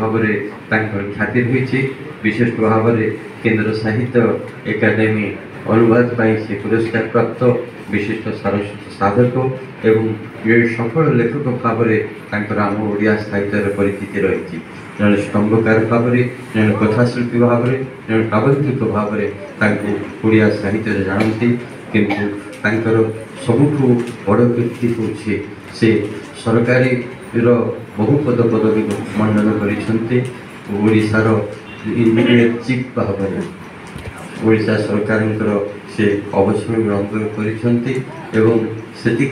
भाव में ख्याति रही विशेष भाव में केंद्र साहित्य एकाडेमी अनुवाद से पुरस्कार प्राप्त विशिष्ट सरस्वती साधक एवं ये सफल लेखक भाव में आम ओडिया साहित्य परिचिति रही जन स्तंभकार भाव में जन कथाशिल्पी भाव में जन काव्यिक भाव में ओडिया साहित्य जानती किंतु सबुठ बड़ व्यक्ति हूँ से सरकारी बहु पद पदवी मंडन कर इंजीनियर चीफ भाव में ओडिशा सरकार से अवसर ग्रहण करती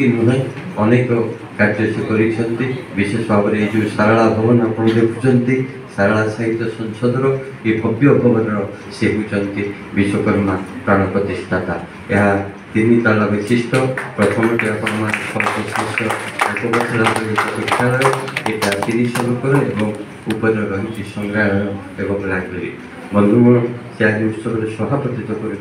नुहे अनेक कार्य से कर विशेष भाव में जो सारला भवन आप देखुं सारला साहित्य संसदर ये भव्य भवन से होती विश्वकर्मा प्राण प्रतिष्ठाता यह 3 ताला विशिष्ट प्रथमटी विद्यालय यहाँ 30 रुपये ऊपर रही संग्रहालय एवं लाइब्रेरी बंधुगण से आज उत्सव सभापतित्व कर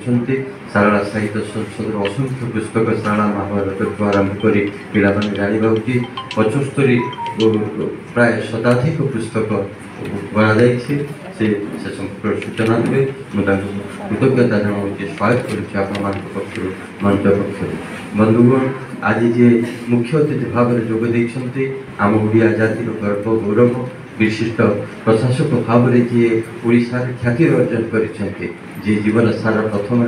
सारला साहित्य संसद असंख्य पुस्तक सारला महाभारत आरंभ कर पिलाने जाना उचित 75 प्राय शताधिक पुस्तक बना से संपर्क सूचना देवे मुझे कृतज्ञता जनाऊँ स्वागत कर मंच पक्ष बंधुगण आज जे मुख्य अतिथि भाव में जोग आम ओडिया जातिर गर्व गौरव विशिष्ट प्रशासक भाव में जी ओडिशा ख्याति अर्जन कर जीवन सारा प्रथम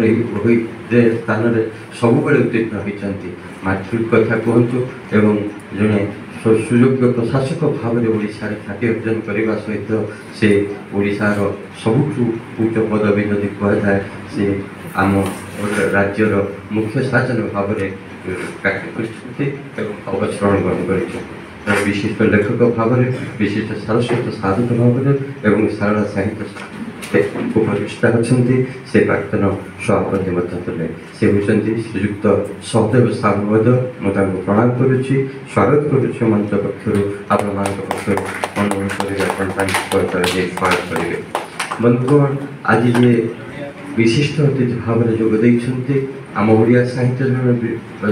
स्थान में सब उत्तीर्ण होती मैट्रिक कथा कहतु एवं जड़े सुयोग्य प्रशासक भाव में ओडिशा ख्याति अर्जन करने सहित से ओडिशार सबुठ उच्च पदवी जदि कहुए से आम राज्यर मुख्य शासन भाव में कार्य अवसरण ग्रहण कर विशिष्ट लेखक भाव में विशिष्ट सरस्वती साधक भाव में सारला साहित्य उपरिष्ठा अच्छा से प्राक्तन सभापति से होती श्रीजुक्त सहदेव सामवेद मुझे प्रणाम करुच्ची स्वागत करुच्ची मंच पक्षर आपण पक्ष अनुरोध स्वागत करेंगे बंधुगण आज जे विशिष्ट अतिथि भाव में जोग आम ओडिया साहित्य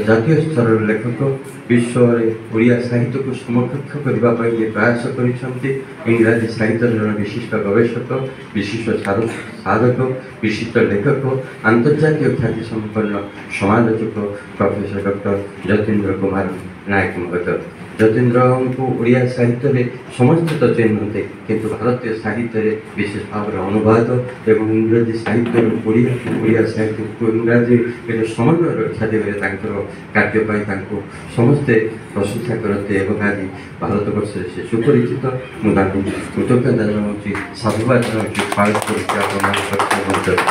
जातीय स्तर लेखक विश्व ओडिया साहित्य को समकक्ष करने प्रयास कर इंग्राजी साहित्य जन विशिष्ट गवेषक विशिष्ट साधक विशिष्ट लेखक अंतर्जातीय ख्याति संपन्न समालोचक प्रोफेसर डॉक्टर जतीन्द्र कुमार नायक महोदय जतीन्द्र को ओडिया साहित्य में समस्त तो चिन्हते किंतु भारतीय साहित्य विशेष भाव में अनुवाद एवं इंग्राजी साहित्य ओडिया साहित्य को इंग्राजी समन्वय रक्षा देवे कार्य समस्ते प्रशंसा करते आज भारतवर्ष से सुपरिचित मुझे कृतज्ञता जनाऊँ साधुवाद जनाऊँ स्वागत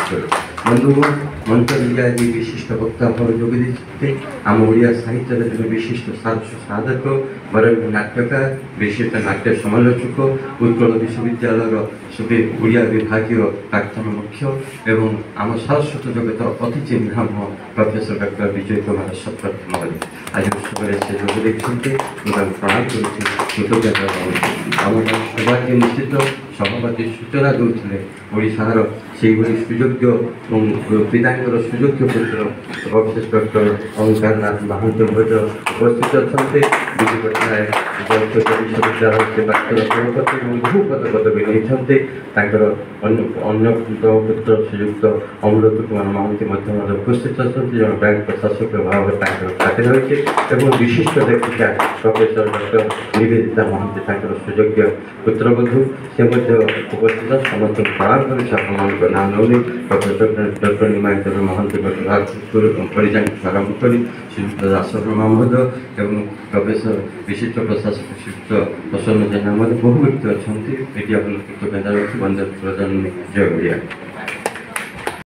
कर बंधुगण मंच आज विशिष्ट वक्ता भाव जोगे आम ओडिया साहित्य जो विशिष्ट साधक वरंग नाट्यकार विशिष्ट नाट्य समालोचक उत्कल विश्वविद्यालय सुबे ओडिया विभागीय प्राक्तन मुख्य एवं आम सारस्वत जगत अति चिन्ह प्रोफेसर डॉक्टर विजय कुमार सतपथी महोदय आज उत्सव से जोगे प्रणाम कृतज्ञता आम सौभाग्य निश्चित सभापति सूचना दूसरे ओडिशार से सुयोग्य पितांकर सुयोग्य पुत्र प्रोफेसर डॉक्टर ओंकार नाथ महांत उपस्थित अच्छा विजु पट्टनायक विश्वविद्यालय से प्राक्तन सभापति बहु पद पदवी नहीं अन्य पुत्र श्रीयुक्त अमृत कुमार महांती उपस्थित अच्छा जन बैंक प्रशासक भाव ख्याति रही विशिष्ट लेखिका प्रोफेसर डॉक्टर निवेदिता महांती सुयोग्य पुत्रबधू से उपस्थित समस्त प्रणाम कर नाम नौनी प्रोफेसर डॉक्टर निमायत महांती परिचालन आरंभ कर श्रीयुक्त दासरमा महोदय एवं प्रोफेसर विशिष्ट प्रशासक श्रीयुक्त प्रसन्न जेना बहु व्यक्ति अच्छा ये कृतज्ञता वंदे प्रधान जय ओडिया।